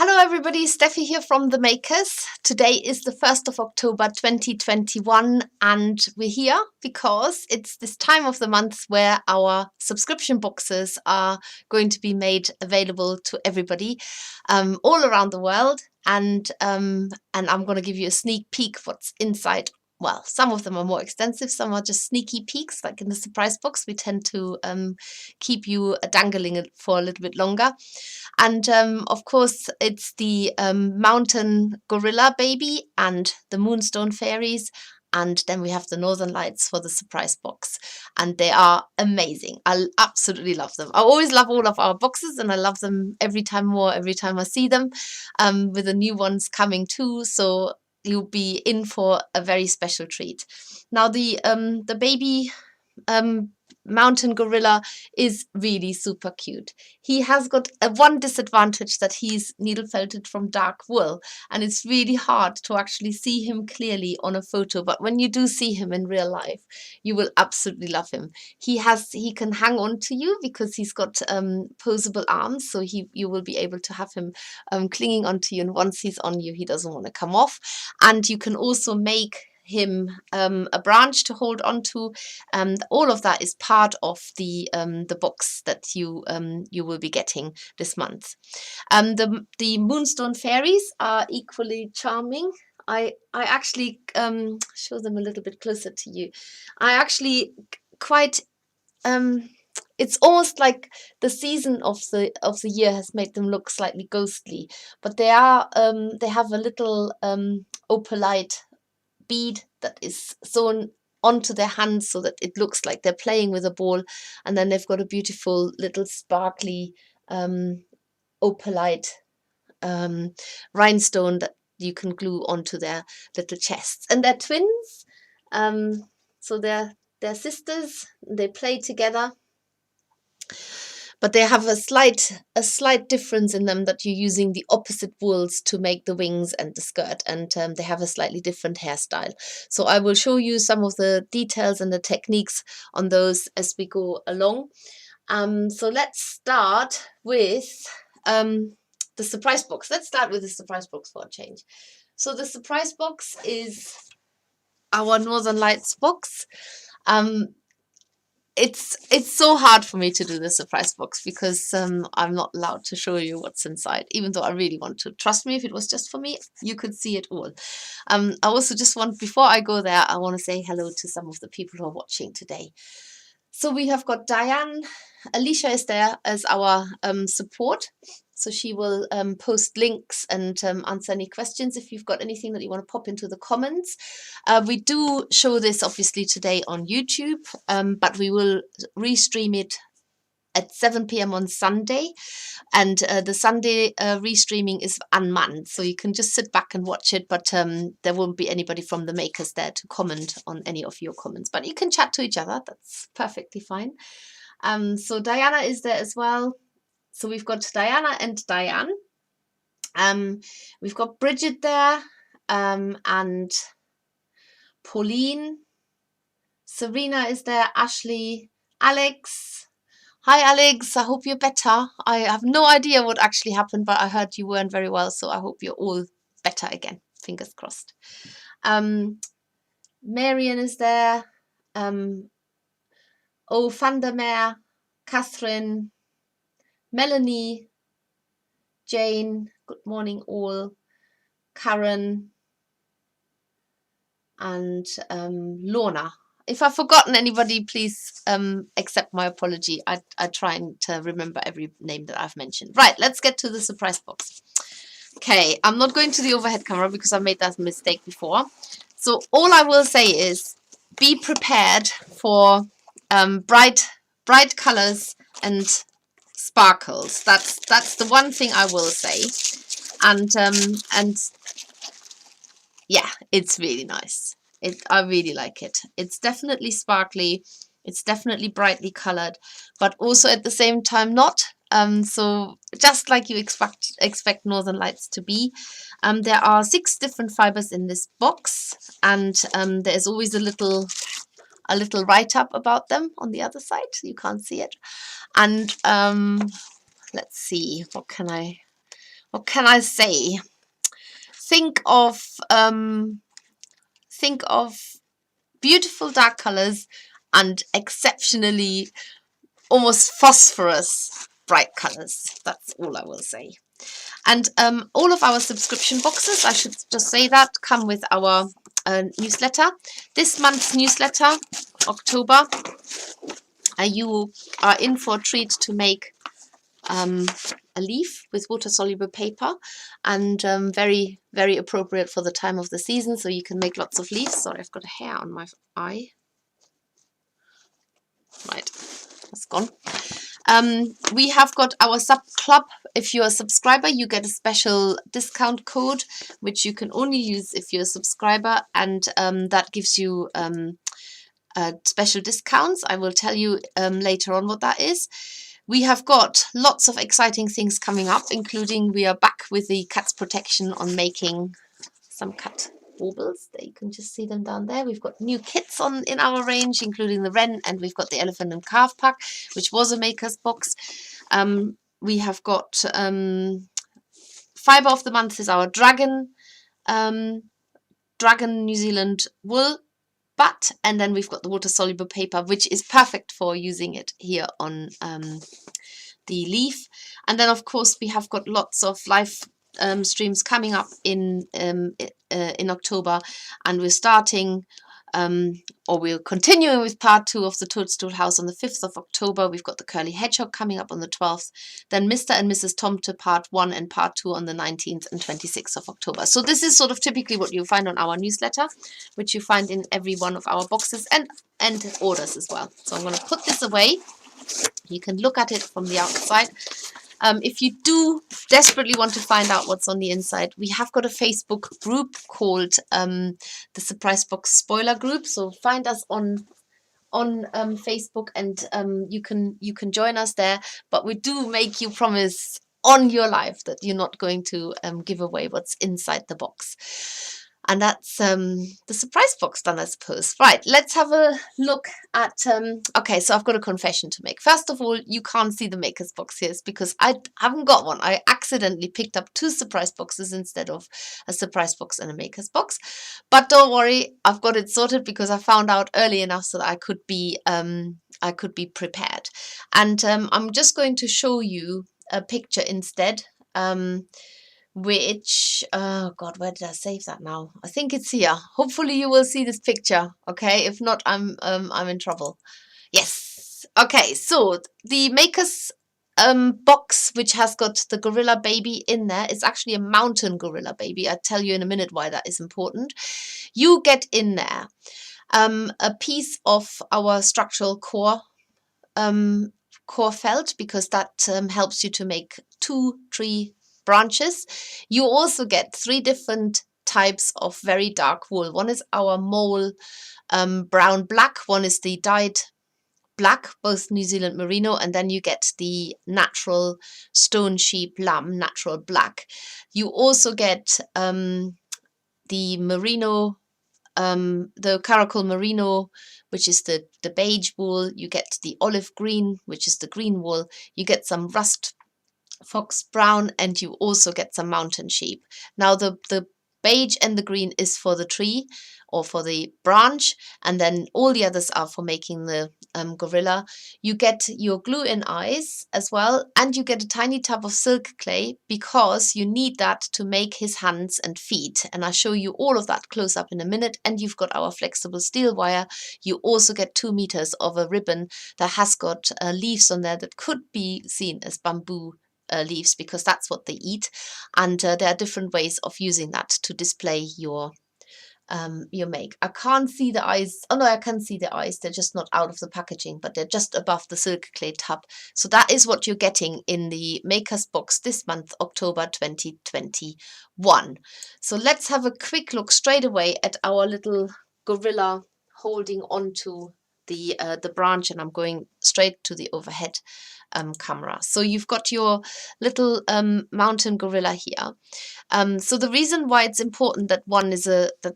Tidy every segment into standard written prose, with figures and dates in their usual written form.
Hello everybody, Steffi here from The Makers. Today is the 1st of October 2021 and we're here because it's this time of the month where our subscription boxes are going to be made available to everybody all around the world, and I'm going to give you a sneak peek what's inside. Well, some of them are more extensive, some are just sneaky peeks, like in the surprise box. We tend to keep you dangling it for a little bit longer. And of course, it's the mountain gorilla baby and the Moonstone fairies. And then we have the Northern Lights for the surprise box. And they are amazing. I absolutely love them. I always love all of our boxes, and I love them every time more, every time I see them, with the new ones coming too. So you'll be in for a very special treat. Now, the baby mountain gorilla is really super cute. He has got one disadvantage, that he's needle felted from dark wool, and it's really hard to actually see him clearly on a photo, but when you do see him in real life, you will absolutely love him. He can hang on to you because he's got posable arms, so you will be able to have him clinging onto you, and once he's on you, he doesn't want to come off. And you can also make him a branch to hold on to. All of that is part of the box that you will be getting this month. The Moonstone fairies are equally charming. I actually show them a little bit closer to you. I actually quite it's almost like the season of the year has made them look slightly ghostly, but they have a little opalite bead that is sewn onto their hands so that it looks like they're playing with a ball, and then they've got a beautiful little sparkly opalite rhinestone that you can glue onto their little chests. And they're twins, so they're sisters. They play together, but they have a slight difference in them, that you're using the opposite wools to make the wings and the skirt, and they have a slightly different hairstyle. So I will show you some of the details and the techniques on those as we go along. So let's start with the surprise box. Let's start with the surprise box for a change. So the surprise box is our Northern Lights box. It's so hard for me to do the surprise box because I'm not allowed to show you what's inside, even though I really want to. Trust me, if it was just for me, you could see it all. I also just want, before I go there, I want to say hello to some of the people who are watching today. So we have got Diane. Alicia is there as our support. So she will post links and answer any questions if you've got anything that you want to pop into the comments. We do show this obviously today on YouTube, but we will restream it at 7 p.m. on Sunday. And the Sunday restreaming is unmanned, so you can just sit back and watch it, but there won't be anybody from the Makers there to comment on any of your comments. But you can chat to each other. That's perfectly fine. So Diana is there as well. So we've got Diana and Diane. We've got Bridget there, and Pauline. Serena is there, Ashley, Alex. Hi Alex, I hope you're better. I have no idea what actually happened, but I heard you weren't very well, so I hope you're all better again. Fingers crossed. Marion is there. Vandermeer, Catherine, Melanie, Jane, good morning all, Karen, and Lorna. If I've forgotten anybody, please accept my apology. I try to remember every name that I've mentioned. Right, let's get to the surprise box. Okay, I'm not going to the overhead camera because I made that mistake before. So all I will say is be prepared for bright colors and sparkles. That's the one thing I will say. And yeah, it's really nice. I really like it. It's definitely sparkly. It's definitely brightly colored, but also at the same time not. So just like you expect Northern Lights to be. There are 6 different fibers in this box, and there's always a little write-up about them on the other side. You can't see it. And let's see, what can I what can I say? Think of beautiful dark colors and exceptionally almost phosphorus bright colors. That's all I will say. And all of our subscription boxes, I should just say that, come with our newsletter. This month's newsletter, October, you are in for a treat to make a leaf with water-soluble paper, and very, very appropriate for the time of the season, so you can make lots of leaves. Sorry, I've got a hair on my eye. Right, that's gone. We have got our sub club. If you're a subscriber, you get a special discount code, which you can only use if you're a subscriber, and that gives you special discounts. I will tell you later on what that is. We have got lots of exciting things coming up, including we are back with the Cats Protection on making some cat baubles. There you can just see them down there. We've got new kits in our range, including the wren, and we've got the elephant and calf pack, which was a maker's box. We have got fibre of the month is our dragon New Zealand wool bat, and then we've got the water soluble paper, which is perfect for using it here on the leaf. And then of course we have got lots of live streams coming up in October, and we're starting or we're continuing with part 2 of the Toadstool House on the 5th of October. We've got the Curly Hedgehog coming up on the 12th, then Mr. and Mrs. Tomte part 1 and part 2 on the 19th and 26th of October. So this is sort of typically what you find on our newsletter, which you find in every one of our boxes and orders as well. So I'm going to put this away. You can look at it from the outside. If you do desperately want to find out what's on the inside, we have got a Facebook group called the Surprise Box Spoiler Group. So find us on Facebook, and you can join us there. But we do make you promise on your life that you're not going to give away what's inside the box. And that's the surprise box done, I suppose. Right, let's have a look at... okay, so I've got a confession to make. First of all, you can't see the maker's box here. It's because I haven't got one. I accidentally picked up 2 surprise boxes instead of a surprise box and a maker's box. But don't worry, I've got it sorted because I found out early enough so that I could be prepared. And I'm just going to show you a picture instead. Which, oh God, where did I save that now? I think it's here. Hopefully you will see this picture. Okay, if not, I'm in trouble. Yes. Okay, so the maker's box, which has got the gorilla baby in there, is actually a mountain gorilla baby. I'll tell you in a minute why that is important. You get in there a piece of our structural core felt, because that helps you to make 2 tree branches. You also get 3 different types of very dark wool. One is our mole brown black, one is the dyed black, both New Zealand merino, and then you get the natural stone sheep lamb, natural black. You also get the merino, the caracal merino, which is the beige wool. You get the olive green, which is the green wool. You get some rust fox brown, and you also get some mountain sheep. Now the beige and the green is for the tree or for the branch, and then all the others are for making the gorilla. You get your glue-in eyes as well, and you get a tiny tub of silk clay, because you need that to make his hands and feet, and I'll show you all of that close up in a minute. And you've got our flexible steel wire. You also get 2 meters of a ribbon that has got leaves on there that could be seen as bamboo leaves, because that's what they eat. And there are different ways of using that to display your make. I can't see the eyes. Oh no, I can see the eyes. They're just not out of the packaging, but they're just above the silk clay tub. So that is what you're getting in the maker's box this month, October 2021. So let's have a quick look straight away at our little gorilla holding onto the branch, and I'm going straight to the overhead camera. So you've got your little mountain gorilla here. So the reason why it's important that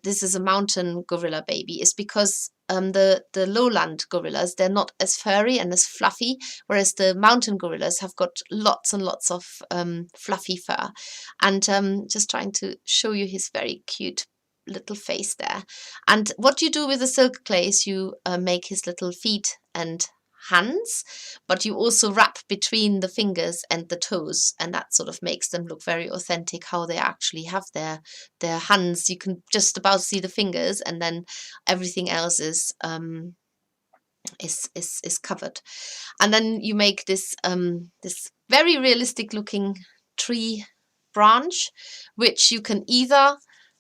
this is a mountain gorilla baby is because the lowland gorillas, they're not as furry and as fluffy, whereas the mountain gorillas have got lots and lots of fluffy fur. And just trying to show you his very cute little face there. And what you do with the silk clay is you make his little feet and hands, but you also wrap between the fingers and the toes, and that sort of makes them look very authentic, how they actually have their hands. You can just about see the fingers, and then everything else is covered. And then you make this this very realistic looking tree branch, which you can either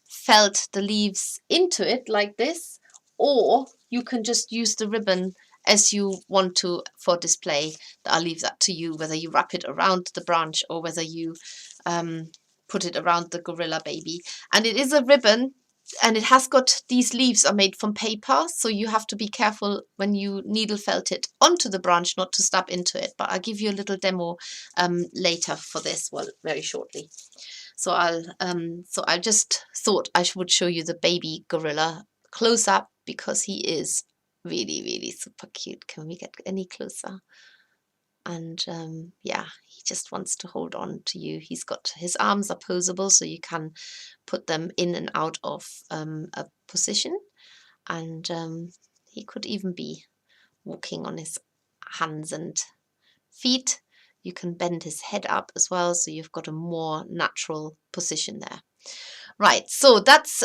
felt the leaves into it like this, or you can just use the ribbon as you want to for display. I'll leave that to you, whether you wrap it around the branch or whether you put it around the gorilla baby. And it is a ribbon, and it has got, these leaves are made from paper, so you have to be careful when you needle felt it onto the branch not to stab into it. But I'll give you a little demo later for this, well, very shortly. So I just thought I would show you the baby gorilla close up, because he is really, really super cute. Can we get any closer? And yeah, he just wants to hold on to you. He's got, his arms are posable, so you can put them in and out of a position. And he could even be walking on his hands and feet. You can bend his head up as well, so you've got a more natural position there. Right, so that's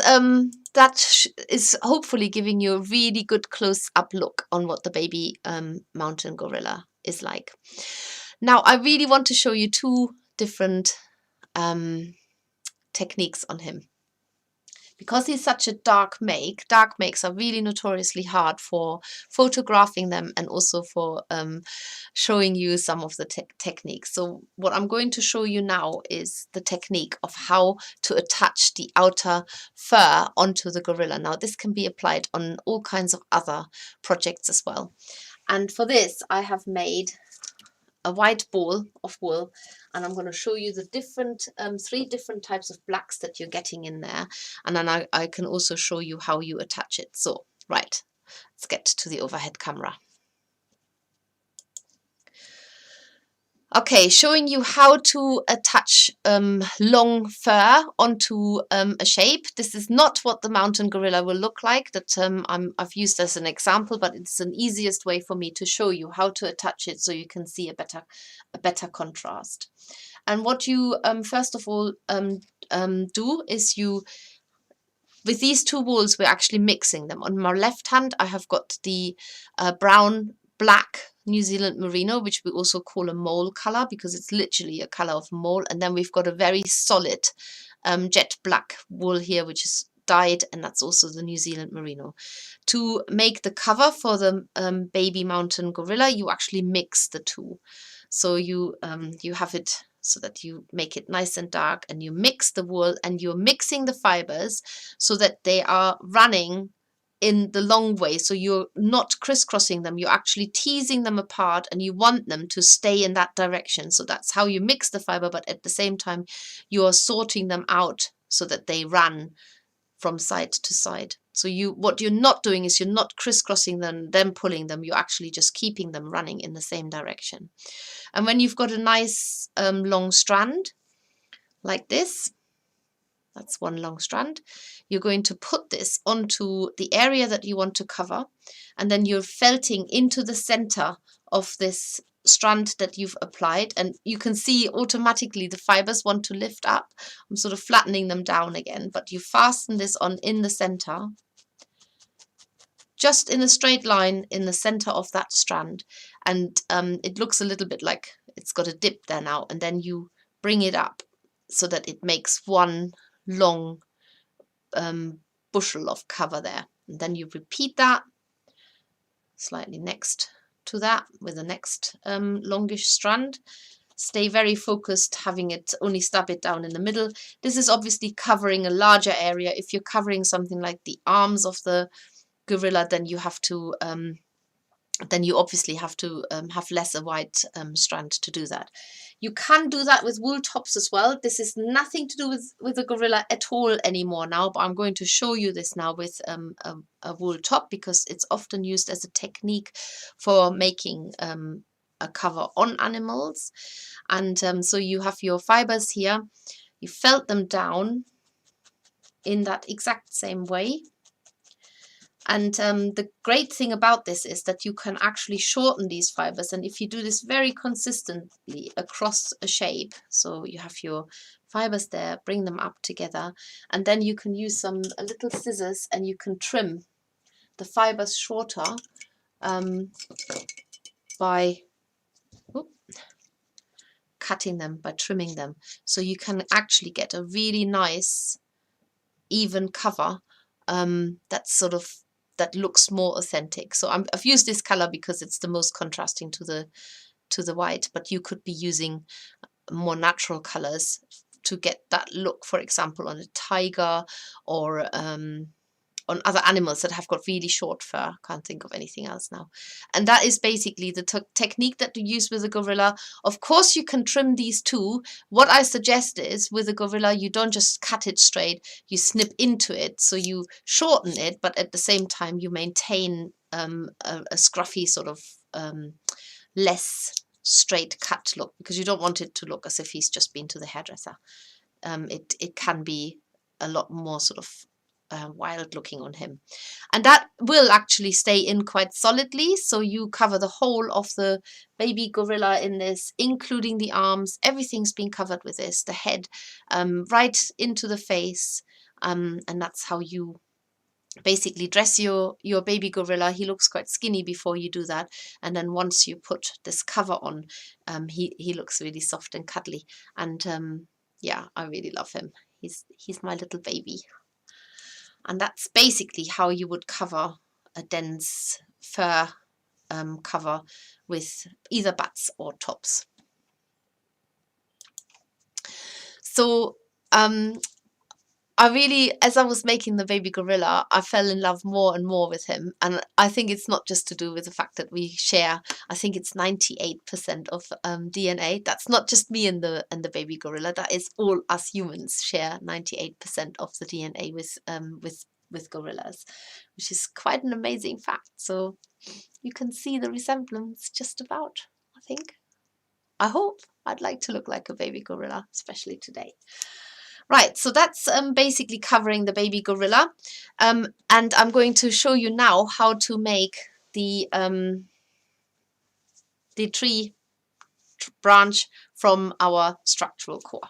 that is hopefully giving you a really good close-up look on what the baby mountain gorilla is like. Now, I really want to show you two different techniques on him. Because he's such a dark makes are really notoriously hard for photographing them, and also for showing you some of the techniques. So what I'm going to show you now is the technique of how to attach the outer fur onto the gorilla. Now, this can be applied on all kinds of other projects as well. And for this, I have made a white ball of wool, and I'm going to show you the different three different types of blacks that you're getting in there, and then I can also show you how you attach it. So right, let's get to the overhead camera. Okay, showing you how to attach long fur onto a shape. This is not what the mountain gorilla will look like, that I've used as an example, but it's an easiest way for me to show you how to attach it, so you can see a better contrast. And what you first of all do is you, with these two wools, we're actually mixing them. On my left hand, I have got the brown black New Zealand merino, which we also call a mole color, because it's literally a color of mole. And then we've got a very solid jet black wool here, which is dyed, and that's also the New Zealand merino. To make the cover for the baby mountain gorilla, you actually mix the two. So you have it so that you make it nice and dark, and you mix the wool, and you're mixing the fibers so that they are running in the long way. So you're not crisscrossing them, you're actually teasing them apart, and you want them to stay in that direction. So that's how you mix the fiber, but at the same time you're sorting them out so that they run from side to side. So what you're not doing is you're not crisscrossing them, then pulling them, you're actually just keeping them running in the same direction. And when you've got a nice long strand like this, that's one long strand, you're going to put this onto the area that you want to cover, and then you're felting into the center of this strand that you've applied, and you can see automatically the fibers want to lift up. I'm sort of flattening them down again, but you fasten this on in the center, just in a straight line in the center of that strand, and it looks a little bit like it's got a dip there now, and then you bring it up so that it makes one long bushel of cover there, and then you repeat that slightly next to that with the next longish strand. Stay very focused, having it only stab it down in the middle. This is obviously covering a larger area. If you're covering something like the arms of the gorilla, then you have to then you obviously have to have less a white strand to do that. You can do that with wool tops as well. This is nothing to do with a gorilla at all anymore now, but I'm going to show you this now with a wool top, because it's often used as a technique for making a cover on animals. And so you have your fibers here, you felt them down in that exact same way. And the great thing about this is that you can actually shorten these fibers. And if you do this very consistently across a shape, so you have your fibers there, bring them up together, and then you can use some little scissors and you can trim the fibers shorter by cutting them, by trimming them. So you can actually get a really nice, even cover that looks more authentic. So I've used this color because it's the most contrasting to the white, but you could be using more natural colors to get that look, for example, on a tiger or on other animals that have got really short fur. Can't think of anything else now. And that is basically the technique that you use with a gorilla. Of course, you can trim these too. What I suggest is, with a gorilla, you don't just cut it straight, you snip into it. So you shorten it, but at the same time, you maintain a scruffy sort of less straight cut look, because you don't want it to look as if he's just been to the hairdresser. It can be a lot more sort of wild looking on him, and that will actually stay in quite solidly. So you cover the whole of the baby gorilla in this, including the arms. Everything's been covered with this, the head right into the face, and that's how you basically dress your baby gorilla. He looks quite skinny before you do that, and then once you put this cover on, he looks really soft and cuddly. And yeah, I really love him. He's my little baby. And that's basically how you would cover a dense fur cover with either bats or tops. So I really, as I was making the baby gorilla, I fell in love more and more with him. And I think it's not just to do with the fact that we share, I think it's 98% of DNA. That's not just me and the baby gorilla. That is all us humans share 98% of the DNA with gorillas, which is quite an amazing fact. So you can see the resemblance just about, I think. I hope. I'd like to look like a baby gorilla, especially today. Right, so that's basically covering the baby gorilla, and I'm going to show you now how to make the tree branch from our structural core.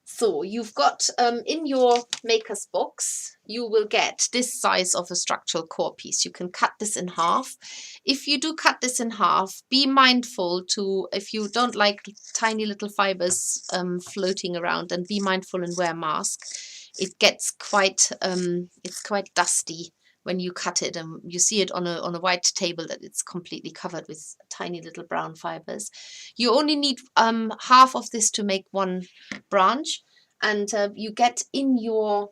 So you've got in your maker's box, you will get this size of a structural core piece. You can cut this in half. If you do cut this in half, be mindful to, if you don't like tiny little fibers floating around, then be mindful and wear a mask. It gets quite, it's quite dusty when you cut it, and you see it on a white table that it's completely covered with tiny little brown fibers. You only need half of this to make one branch. And you get in your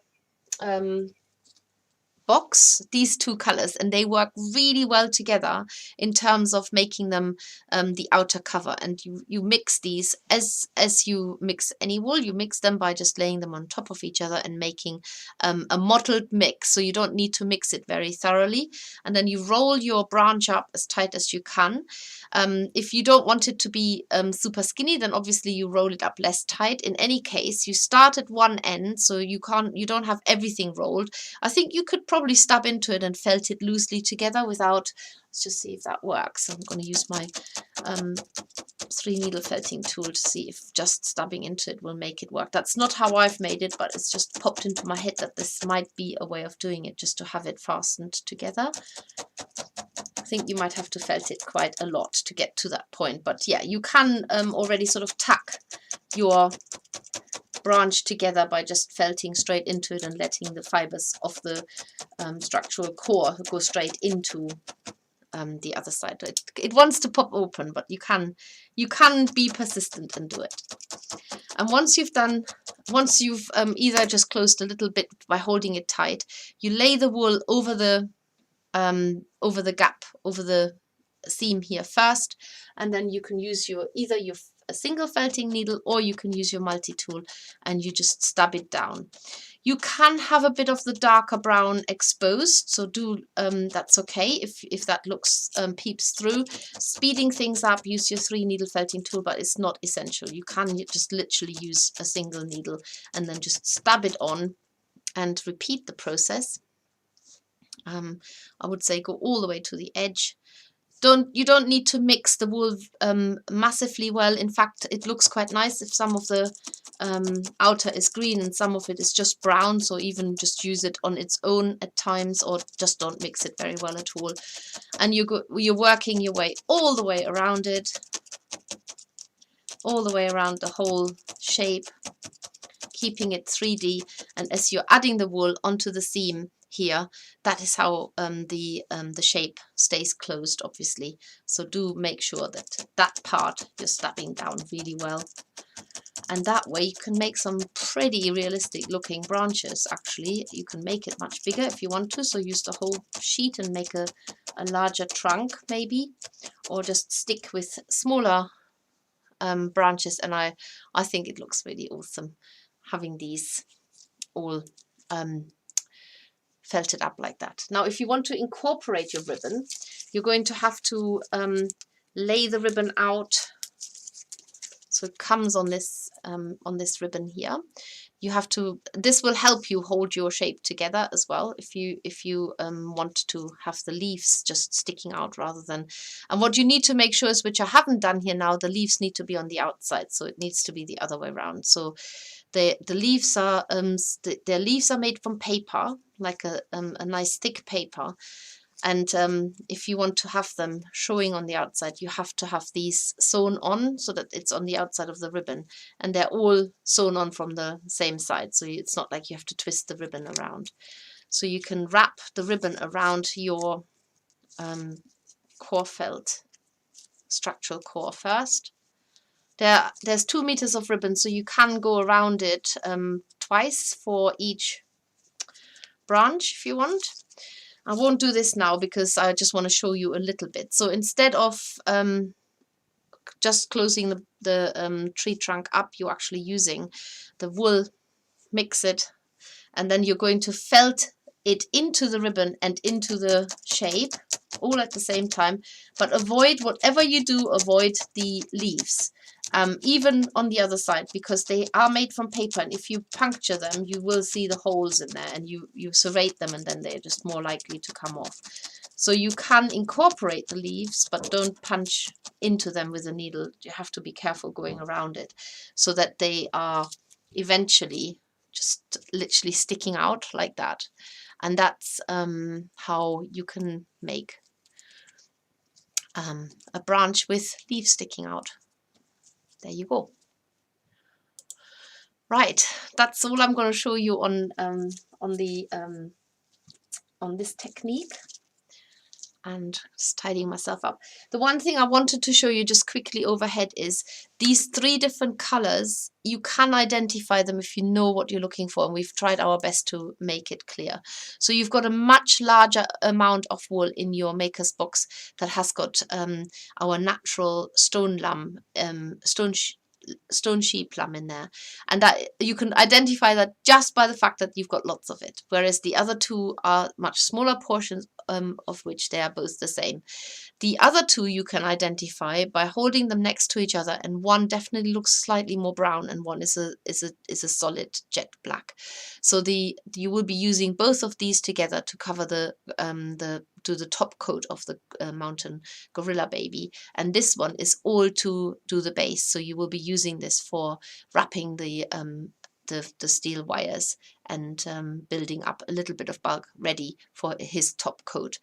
box these two colors, and they work really well together in terms of making them the outer cover. And you mix these as you mix any wool. You mix them by just laying them on top of each other and making a mottled mix. So you don't need to mix it very thoroughly. And then you roll your branch up as tight as you can. If you don't want it to be super skinny, then obviously you roll it up less tight. In any case, you start at one end, so you don't have everything rolled. I think you could probably stab into it and felt it loosely together without, let's just see if that works. I'm going to use my 3-needle felting tool to see if just stabbing into it will make it work. That's not how I've made it, but it's just popped into my head that this might be a way of doing it, just to have it fastened together. I think you might have to felt it quite a lot to get to that point, but yeah, you can already sort of tuck your branch together by just felting straight into it and letting the fibers of the structural core go straight into the other side. It wants to pop open, but you can be persistent and do it. And once you've either just closed a little bit by holding it tight, you lay the wool over the over the gap, over the seam here first, and then you can use either a single felting needle, or you can use your multi-tool and you just stab it down. You can have a bit of the darker brown exposed, so that's okay if that looks peeps through. Speeding things up, use your 3 needle felting tool, but it's not essential. You can just literally use a single needle and then just stab it on and repeat the process. I would say go all the way to the edge. You don't need to mix the wool massively well. In fact, it looks quite nice if some of the outer is green and some of it is just brown, so even just use it on its own at times, or just don't mix it very well at all. And you're working your way all the way around it, all the way around the whole shape, keeping it 3D. And as you're adding the wool onto the seam here, that is how the shape stays closed, obviously. So do make sure that that part you're stabbing down really well, and that way you can make some pretty realistic looking branches. Actually, you can make it much bigger if you want to, so use the whole sheet and make a larger trunk maybe, or just stick with smaller branches. And I think it looks really awesome having these all felted up like that. Now, if you want to incorporate your ribbon, you're going to have to lay the ribbon out so it comes on this ribbon here. You have to. This will help you hold your shape together as well. If you want to have the leaves just sticking out rather than. And what you need to make sure is, which I haven't done here now, the leaves need to be on the outside, so it needs to be the other way around. So the leaves are their leaves are made from paper, like a nice thick paper. And if you want to have them showing on the outside, you have to have these sewn on so that it's on the outside of the ribbon. And they're all sewn on from the same side. So it's not like you have to twist the ribbon around. So you can wrap the ribbon around your core felt structural core first. There's 2 meters of ribbon, so you can go around it twice for each branch if you want. I won't do this now because I just want to show you a little bit. So instead of just closing the tree trunk up, you're actually using the wool, mix it, and then you're going to felt it into the ribbon and into the shape all at the same time. But avoid, whatever you do, avoid the leaves. Even on the other side, because they are made from paper, and if you puncture them you will see the holes in there, and you serrate them, and then they're just more likely to come off. So you can incorporate the leaves, but don't punch into them with a needle. You have to be careful going around it so that they are eventually just literally sticking out like that. And that's how you can make a branch with leaves sticking out. There you go. Right, that's all I'm going to show you on this technique. And just tidying myself up. The one thing I wanted to show you just quickly overhead is these 3 different colors. You can identify them if you know what you're looking for, and we've tried our best to make it clear. So you've got a much larger amount of wool in your maker's box that has got our natural stone lamb, stone sheep lamb in there, and that you can identify that just by the fact that you've got lots of it, whereas the other 2 are much smaller portions, of which they are both the same. The other 2 you can identify by holding them next to each other, and one definitely looks slightly more brown and one is a solid jet black. So you will be using both of these together to cover the top coat of the mountain gorilla baby, and this one is all to do the base. So you will be using this for wrapping the steel wires and building up a little bit of bulk ready for his top coat.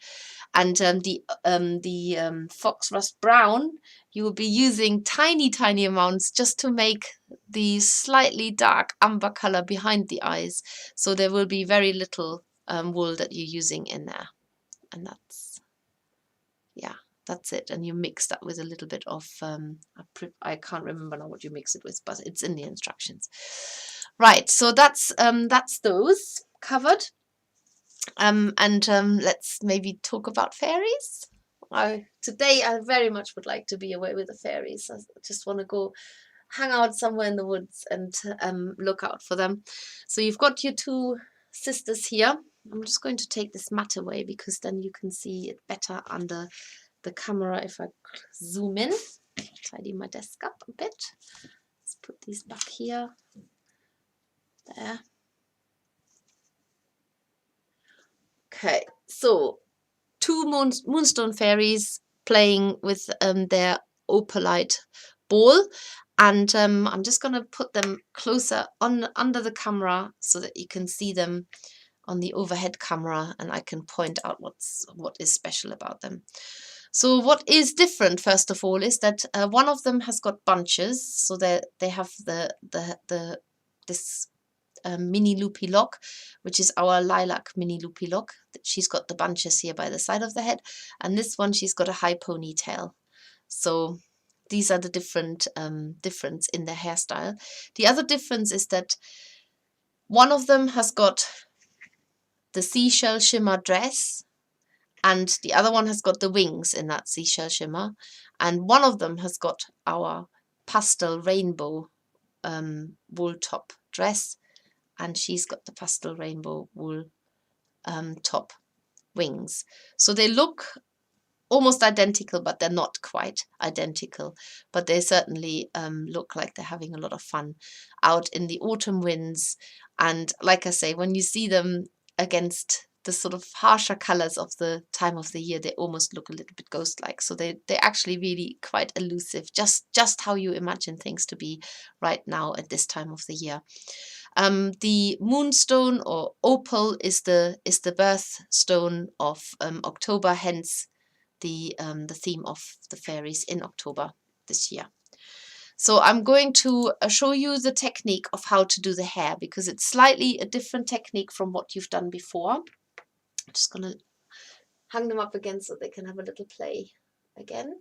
And the fox rust brown, you will be using tiny amounts just to make the slightly dark amber color behind the eyes. So there will be very little wool that you're using in there, and that's it. And you mix that with a little bit of I can't remember now what you mix it with, but it's in the instructions. Right, so that's those covered. Let's maybe talk about fairies. Today I very much would like to be away with the fairies. I just want to go hang out somewhere in the woods and look out for them. So you've got your two sisters here. I'm just going to take this mat away because then you can see it better under the camera if I zoom in. Tidy my desk up a bit. Let's put these back here. There. Okay, so two Moonstone fairies playing with their opalite ball, and I'm just going to put them closer under the camera so that you can see them on the overhead camera, and I can point out what is special about them. So what is different, first of all, is that one of them has got bunches, so they have this mini loopy lock, which is our lilac mini loopy lock. She's got the bunches here by the side of the head, and this one she's got a high ponytail. So these are the difference in their hairstyle. The other difference is that one of them has got the seashell shimmer dress, and the other one has got the wings in that seashell shimmer, and one of them has got our pastel rainbow wool top dress, and she's got the pastel rainbow wool top wings. So they look almost identical, but they're not quite identical. But they certainly look like they're having a lot of fun out in the autumn winds. And like I say, when you see them against the sort of harsher colors of the time of the year, they almost look a little bit ghost-like. So they're actually really quite elusive, just how you imagine things to be right now at this time of the year. The Moonstone or opal is the birthstone of October, hence the theme of the fairies in October this year. So I'm going to show you the technique of how to do the hair, because it's slightly a different technique from what you've done before. I'm just going to hang them up again so they can have a little play again.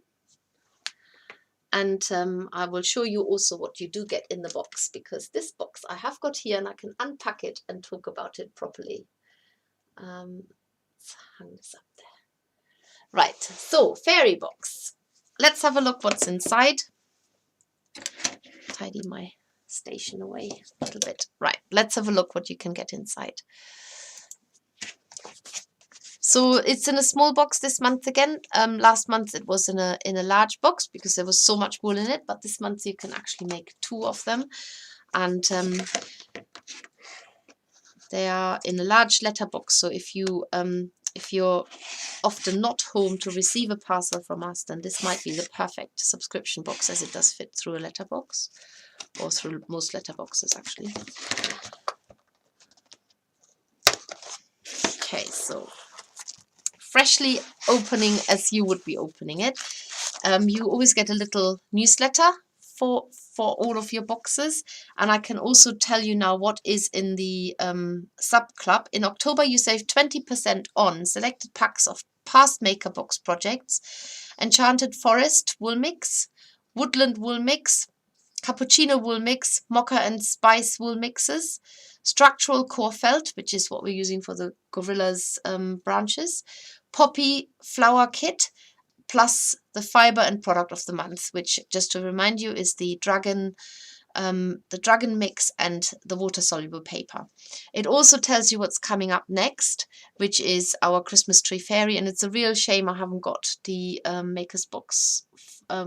And I will show you also what you do get in the box, because this box I have got here and I can unpack it and talk about it properly. Let's hang this up there. Right, so fairy box. Let's have a look what's inside. Tidy my station away a little bit. Right, let's have a look what you can get inside. So it's in a small box this month again. Last month it was in a large box because there was so much wool in it, but this month you can actually make two of them, and they are in a large letterbox. So if you're often not home to receive a parcel from us, then this might be the perfect subscription box, as it does fit through a letterbox, or through most letterboxes actually. Okay, so freshly opening as you would be opening it. You always get a little newsletter for all of your boxes, and I can also tell you now what is in the sub club. In October you save 20% on selected packs of past maker box projects: Enchanted Forest wool mix, Woodland wool mix, Cappuccino wool mix, Mocha and Spice wool mixes, Structural core felt, which is what we're using for the gorillas branches, Poppy flower kit, plus the fiber and product of the month, which, just to remind you, is the dragon mix and the water soluble paper. It also tells you what's coming up next, which is our Christmas tree fairy, and it's a real shame I haven't got the Maker's Box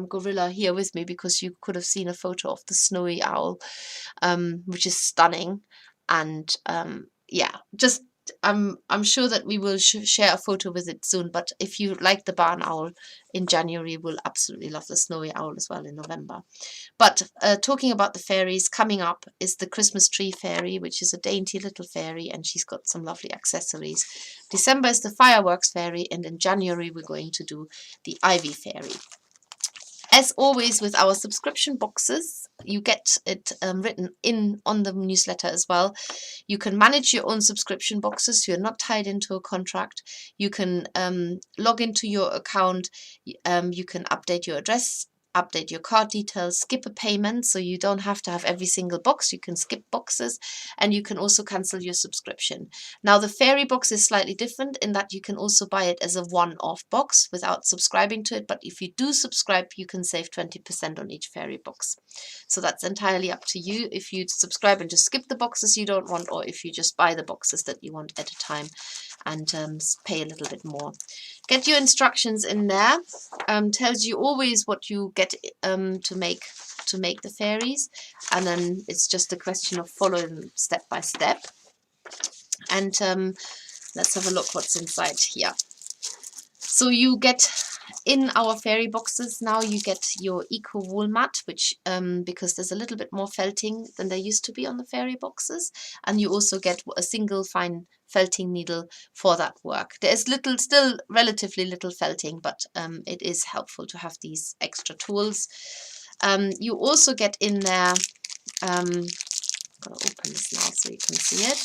gorilla here with me, because you could have seen a photo of the snowy owl, which is stunning. And yeah, just I'm sure that we will share a photo with it soon. But if you like the barn owl in January, we'll absolutely love the snowy owl as well in November. But talking about the fairies, coming up is the Christmas tree fairy, which is a dainty little fairy, and she's got some lovely accessories. December is the fireworks fairy, and in January we're going to do the ivy fairy. As always with our subscription boxes, you get it written in on the newsletter as well. You can manage your own subscription boxes. You're not tied into a contract. You can log into your account. You can update your address update your card details, skip a payment, so you don't have to have every single box. You can skip boxes, and you can also cancel your subscription. Now the fairy box is slightly different in that you can also buy it as a one-off box without subscribing to it, but if you do subscribe, you can save 20% on each fairy box. So that's entirely up to you if you subscribe and just skip the boxes you don't want, or if you just buy the boxes that you want at a time and pay a little bit more. Get your instructions in there. Tells you always what you get to make the fairies, and then it's just a question of following step by step. And let's have a look what's inside here. So you get, in our fairy boxes now, you get your eco wool mat, which because there's a little bit more felting than there used to be on the fairy boxes, and you also get a single fine felting needle for that work. There's still relatively little felting, but it is helpful to have these extra tools. You also get in there, I'm going to open this now so you can see it,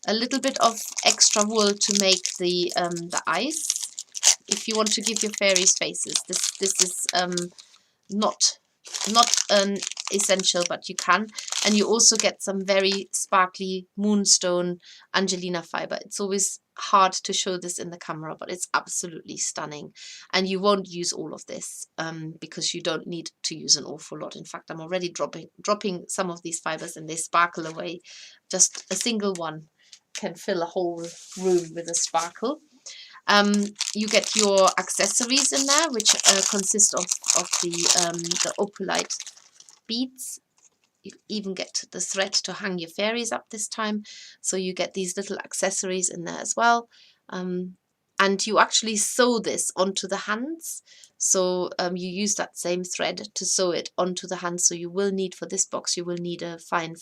a little bit of extra wool to make the ice. If you want to give your fairies faces, this is not essential, but you can. And you also get some very sparkly Moonstone Angelina fiber. It's always hard to show this in the camera, but it's absolutely stunning. And you won't use all of this because you don't need to use an awful lot. In fact, I'm already dropping some of these fibers, and they sparkle away. Just a single one can fill a whole room with a sparkle. You get your accessories in there, which consist of the opalite beads. You even get the thread to hang your fairies up this time, so you get these little accessories in there as well. And you actually sew this onto the hands, so you use that same thread to sew it onto the hands. So you will need, for this box, you will need a fine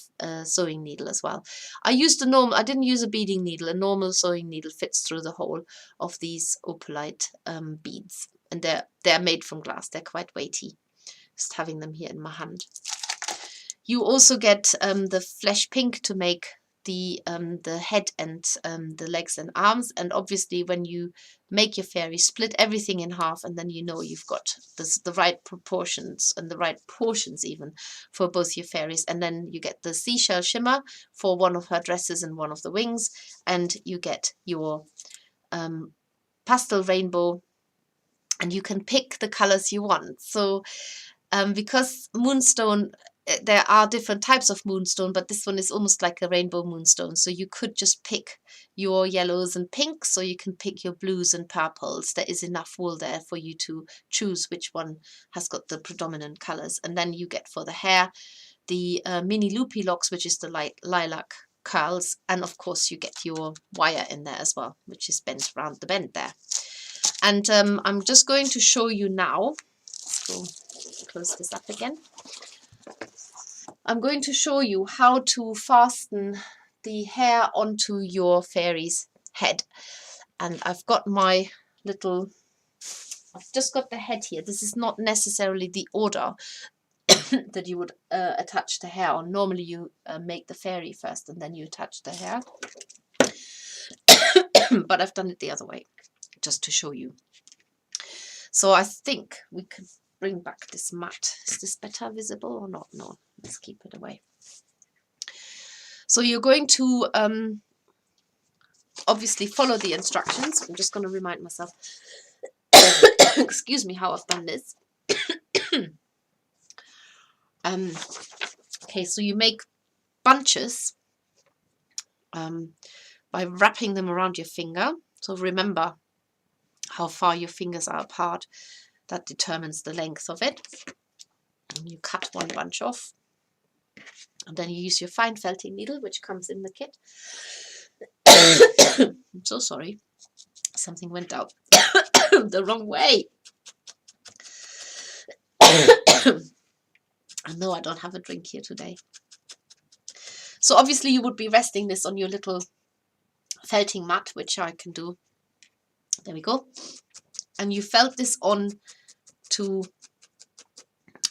sewing needle as well. I didn't use a beading needle. A normal sewing needle fits through the hole of these opalite beads, and they're made from glass. They're quite weighty, just having them here in my hand. You also get the flesh pink to make the head and the legs and arms. And obviously when you make your fairy, split everything in half, and then you know you've got the right proportions and the right portions even for both your fairies. And then you get the seashell shimmer for one of her dresses and one of the wings, and you get your pastel rainbow, and you can pick the colors you want. So because Moonstone, there are different types of Moonstone, but this one is almost like a rainbow Moonstone. So you could just pick your yellows and pinks, or you can pick your blues and purples. There is enough wool there for you to choose which one has got the predominant colors. And then you get for the hair the mini loopy locks, which is the lilac curls. And of course you get your wire in there as well, which is bent around the bend there. And I'm just going to show you now. Let's go close this up again. I'm going to show you how to fasten the hair onto your fairy's head. And I've got my little, I've just got the head here. This is not necessarily the order that you would attach the hair on. Normally you make the fairy first and then you attach the hair. But I've done it the other way, just to show you. So I think we could bring back this mat. Is this better visible or not? No, let's keep it away. So you're going to obviously follow the instructions. I'm just going to remind myself, excuse me, how I've done this. Okay, so you make bunches by wrapping them around your finger. So remember how far your fingers are apart. That determines the length of it. And you cut one bunch off. And then you use your fine felting needle, which comes in the kit. I'm so sorry. Something went out the wrong way. I know I don't have a drink here today. So obviously you would be resting this on your little felting mat, which I can do. There we go. And you felt this on to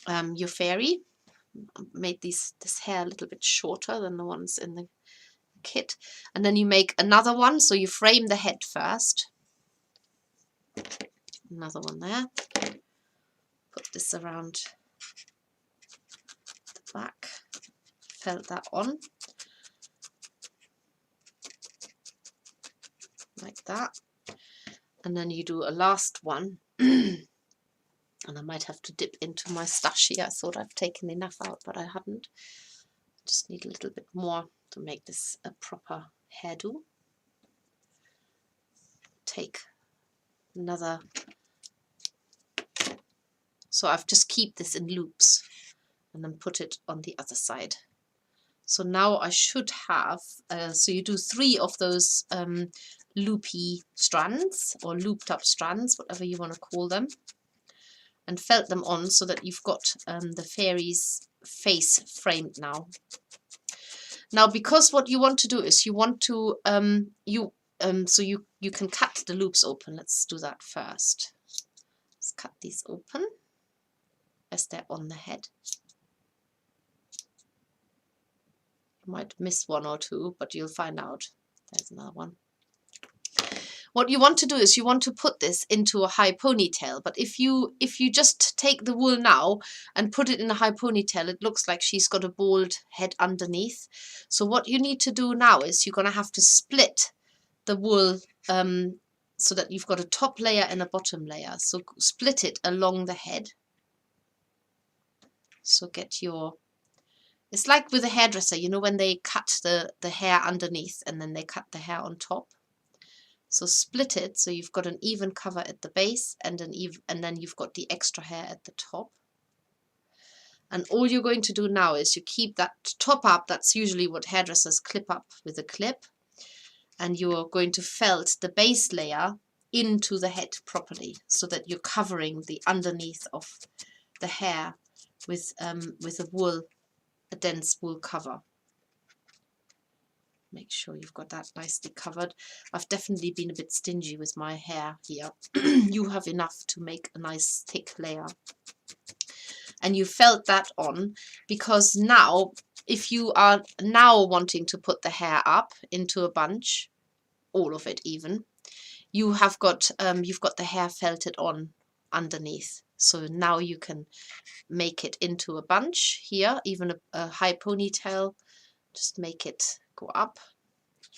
your fairy. Made this hair a little bit shorter than the ones in the kit. And then you make another one. So you frame the head first. Another one there. Put this around the back. Felt that on. Like that. And then you do a last one. And I might have to dip into my stash here. I thought I've taken enough out, but I hadn't. Just need a little bit more to make this a proper hairdo. Take another. So I've just keep this in loops and then put it on the other side. So now I should have, so you do 3 of those loopy strands or looped up strands, whatever you want to call them, and felt them on so that you've got the fairy's face framed now. Now, because what you want to do is you want to, so you can cut the loops open. Let's do that first. Let's cut these open as they're on the head. You might miss 1 or 2, but you'll find out. There's another one. What you want to do is you want to put this into a high ponytail, but if you just take the wool now and put it in a high ponytail, it looks like she's got a bald head underneath. So what you need to do now is you're going to have to split the wool so that you've got a top layer and a bottom layer. So split it along the head. So get your, it's like with a hairdresser, you know, when they cut the hair underneath and then they cut the hair on top. So split it so you've got an even cover at the base and then you've got the extra hair at the top. And all you're going to do now is you keep that top up. That's usually what hairdressers clip up with a clip. And you're going to felt the base layer into the head properly so that you're covering the underneath of the hair with a wool, a dense wool cover. Make sure you've got that nicely covered. I've definitely been a bit stingy with my hair here. You have enough to make a nice thick layer. And you felt that on because now, if you are now wanting to put the hair up into a bunch, all of it even, you have got you've got the hair felted on underneath. So now you can make it into a bunch here, even a high ponytail. Just make it go up.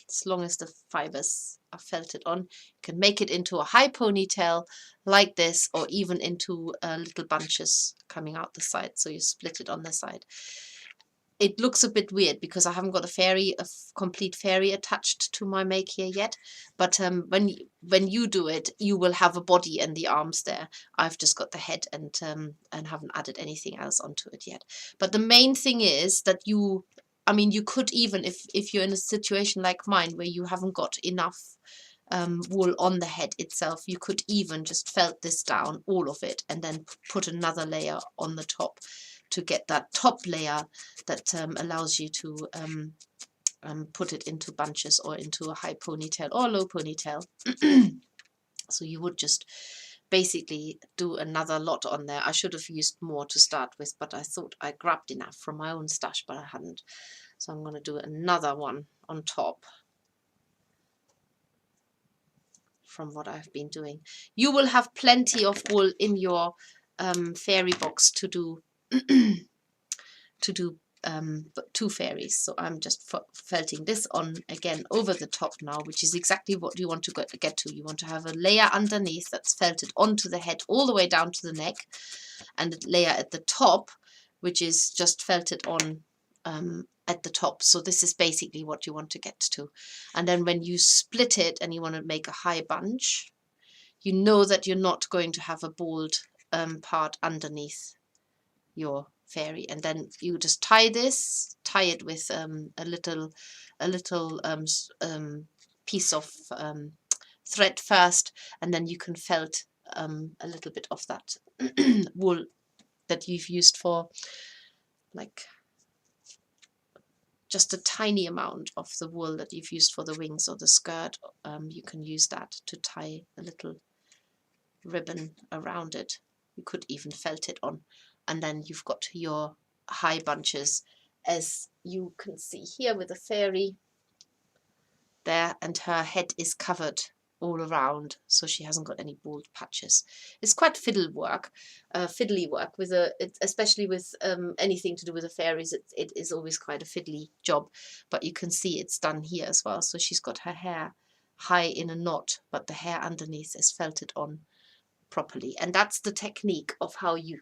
As long as the fibers are felted on, you can make it into a high ponytail like this, or even into little bunches coming out the side. So you split it on the side. It looks a bit weird because I haven't got a complete fairy attached to my make here yet. But when you do it, you will have a body and the arms there. I've just got the head and haven't added anything else onto it yet. But the main thing is that you could even, if you're in a situation like mine where you haven't got enough wool on the head itself, you could even just felt this down, all of it, and then put another layer on the top to get that top layer that allows you to put it into bunches or into a high ponytail or low ponytail. So you would just basically do another lot on there. I should have used more to start with, but I thought I grabbed enough from my own stash, but I hadn't. So I'm going to do another one on top from what I've been doing. You will have plenty of wool in your fairy box to do two fairies. So I'm just felting this on again over the top now, which is exactly what you want to get to. You want to have a layer underneath that's felted onto the head all the way down to the neck, and a layer at the top which is just felted on at the top. So this is basically what you want to get to. And then when you split it and you want to make a high bunch, you know that you're not going to have a bald part underneath your fairy. And then you just tie it with a little piece of thread first, and then you can felt a little bit of that wool that you've used for, like just a tiny amount of the wool that you've used for the wings or the skirt. You can use that to tie a little ribbon around it. You could even felt it on, and then you've got your high bunches, as you can see here with the fairy there, and her head is covered all around, so she hasn't got any bald patches. It's quite fiddly work with especially with anything to do with the fairies. It is always quite a fiddly job, but you can see it's done here as well. So she's got her hair high in a knot, but the hair underneath is felted on properly, and that's the technique of how you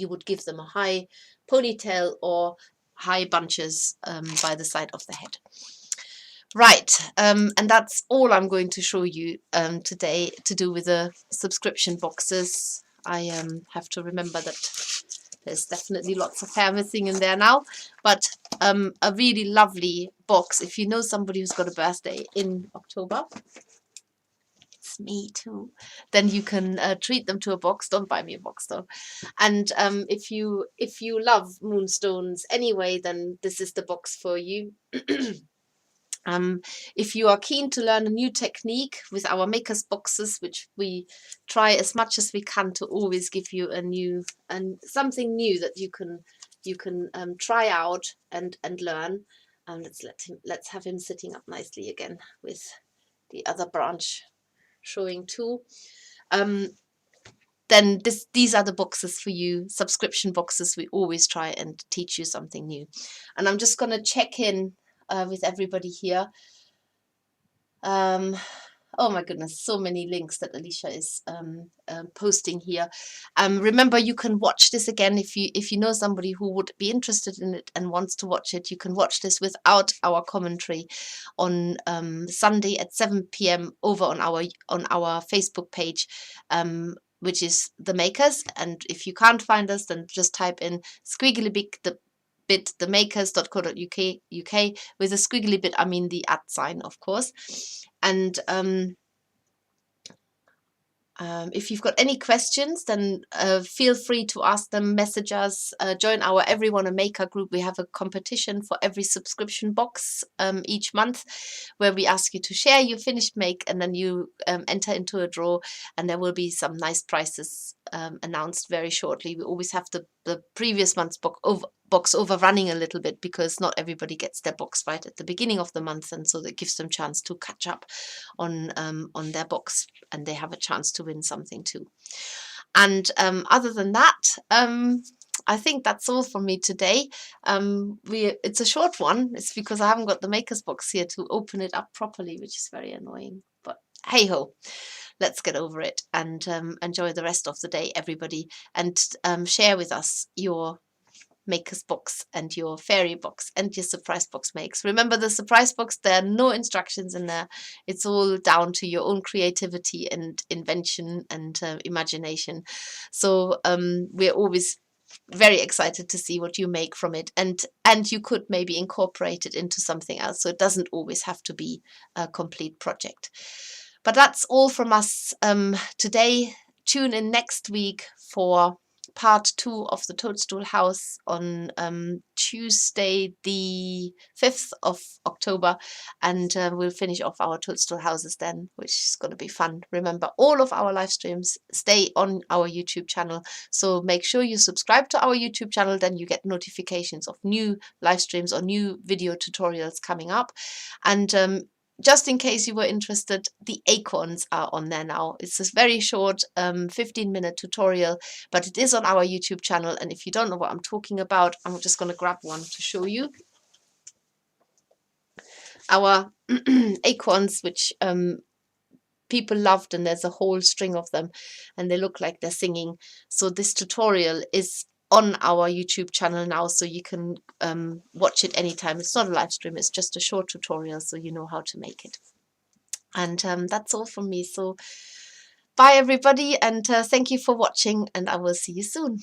would give them a high ponytail or high bunches by the side of the head. Right, and that's all I'm going to show you today to do with the subscription boxes. I have to remember that there's definitely lots of hair missing in there now, but a really lovely box. If you know somebody who's got a birthday in October, it's me too, then you can treat them to a box. Don't buy me a box though. And if you love Moonstones anyway, then this is the box for you. If you are keen to learn a new technique with our makers boxes, which we try as much as we can to always give you a new and something new that you can try out and learn. Let's have him sitting up nicely again with the other branch showing too. Then these are the boxes for you, subscription boxes. We always try and teach you something new. And I'm just going to check in with everybody here. Oh my goodness, so many links that Alicia is posting here. Remember, you can watch this again if you know somebody who would be interested in it and wants to watch it. You can watch this without our commentary on Sunday at 7 p.m. over on our Facebook page, which is The Makers. And if you can't find us, then just type in squiggly bit themakers.co.uk. With a squiggly bit, I mean the @ sign, of course. And if you've got any questions, then feel free to ask them, message us, join our Everyone a Maker group. We have a competition for every subscription box each month, where we ask you to share your finished make, and then you enter into a draw, and there will be some nice prizes announced very shortly. We always have the previous month's box overrunning a little bit, because not everybody gets their box right at the beginning of the month, and so that gives them chance to catch up on their box, and they have a chance to win something too. And other than that, I think that's all from me today. It's a short one. It's because I haven't got the makers box here to open it up properly, which is very annoying, but hey ho, let's get over it and enjoy the rest of the day, everybody, and share with us your makers box and your fairy box and your surprise box makes. Remember, the surprise box, there are no instructions in there. It's all down to your own creativity and invention and imagination. So we're always very excited to see what you make from it, and you could maybe incorporate it into something else, so it doesn't always have to be a complete project. But that's all from us today. Tune in next week for part 2 of the Toadstool House on Tuesday the 5th of October, and we'll finish off our Toadstool houses then, which is going to be fun. Remember, all of our live streams stay on our YouTube channel, so make sure you subscribe to our YouTube channel, then you get notifications of new live streams or new video tutorials coming up. And just in case you were interested, the acorns are on there now. It's this very short 15-minute tutorial, but it is on our YouTube channel. And if you don't know what I'm talking about, I'm just going to grab one to show you. Our acorns, which people loved, and there's a whole string of them, and they look like they're singing. So this tutorial is on our YouTube channel now, so you can watch it anytime. It's not a live stream, it's just a short tutorial, so you know how to make it. And that's all from me. So bye everybody, and thank you for watching, and I will see you soon.